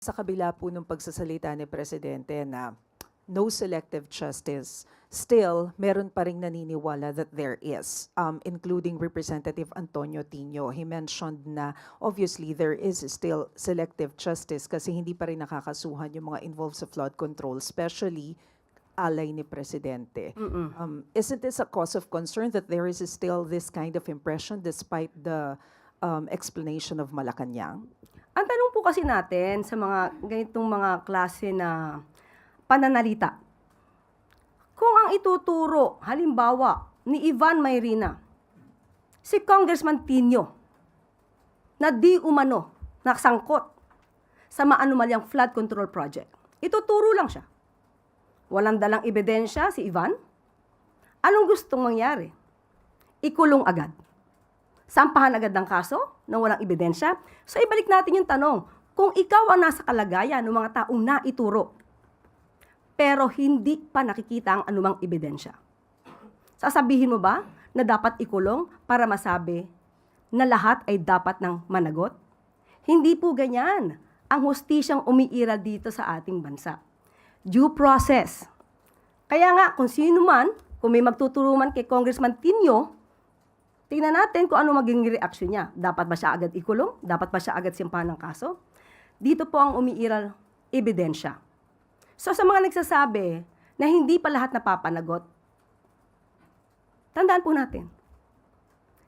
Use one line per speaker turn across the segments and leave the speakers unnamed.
Sa kabila po ng pagsasalita ni Presidente na no selective justice, still, meron pa ring naniniwala that there is, including Representative Antonio Tino. He mentioned na obviously there is still selective justice kasi hindi pa rin nakakasuhan yung mga involved sa flood control, especially alay ni Presidente. Isn't this a cause of concern that there is still this kind of impression despite the explanation of Malacanang?
Ang tanong po kasi natin sa mga ganitong mga klase na pananalita, kung ang ituturo, halimbawa, ni Ivan Mayrina, si Congressman Tino, na di umano nakasangkot sa maanumalyang flood control project, ituturo lang siya. Walang dalang ebidensya si Ivan. Anong gustong mangyari? Ikulong agad. Sampahan agad ng kaso na walang ebidensya. So ibalik natin yung tanong, kung ikaw ang nasa kalagayan ng mga taong naituro, pero hindi pa nakikita ang anumang ebidensya, sasabihin mo ba na dapat ikulong para masabi na lahat ay dapat ng managot? Hindi po ganyan ang hustisyang umiiral dito sa ating bansa. Due process. Kaya nga, kung sino man, kung may magtuturo man kay Congressman Tino, tingnan natin kung ano maging reaksyon niya. Dapat ba siya agad ikulong? Dapat ba siya agad simpahan ng kaso? Dito po ang umiiral ebidensya. So sa mga nagsasabi na hindi pa lahat napapanagot, tandaan po natin,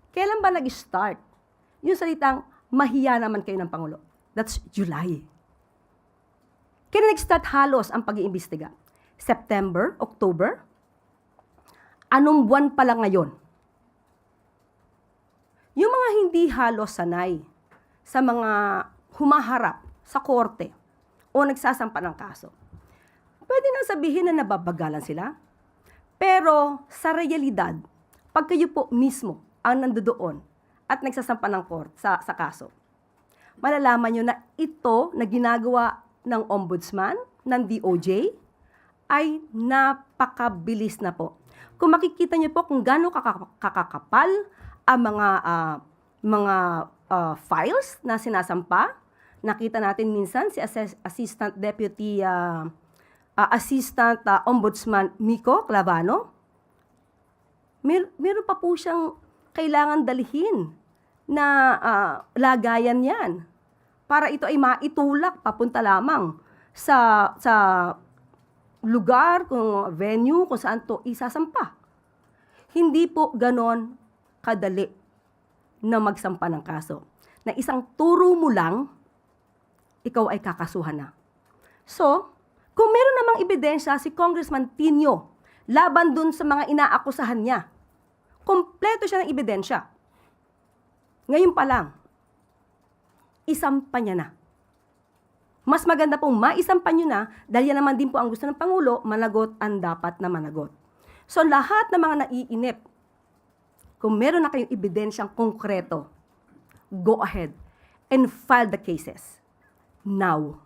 kailan ba nag-start yung salitang mahiya naman kayo ng Pangulo? That's July. Kailan nag-start halos ang pag-iimbestiga? September? October? Anong buwan pa lang ngayon? Yung mga hindi halos sanay sa mga humaharap sa korte o nagsasampa ng kaso, pwede na sabihin na nababagalan sila. Pero sa realidad, pag kayo po mismo ang nandoon at nagsasampa ng sa kaso, malalaman nyo na ito na ginagawa ng ombudsman, ng DOJ, ay napakabilis na po. Kung makikita nyo po kung gaano kakakapal ang mga files na sinasampa, nakita natin minsan si Assistant Deputy Assistant Ombudsman Miko Clavano, meron pa po siyang kailangan dalhin na lagayan yan para ito ay maitulak papunta lamang sa lugar, kung venue, kung saan to isasampa. Hindi po ganon kadali na magsampa ng kaso. Na isang turo mo lang, ikaw ay kakasuhan na. So, kung meron namang ebidensya si Congressman Tino laban dun sa mga inaakusahan niya, kompleto siya ng ebidensya. Ngayon pa lang, isampa niya na. Mas maganda pong maisampa niyo na dahil yan naman din po ang gusto ng Pangulo, managot ang dapat na managot. So lahat ng mga naiinip, kung meron na kayong ebidensyang konkreto, go ahead and file the cases now.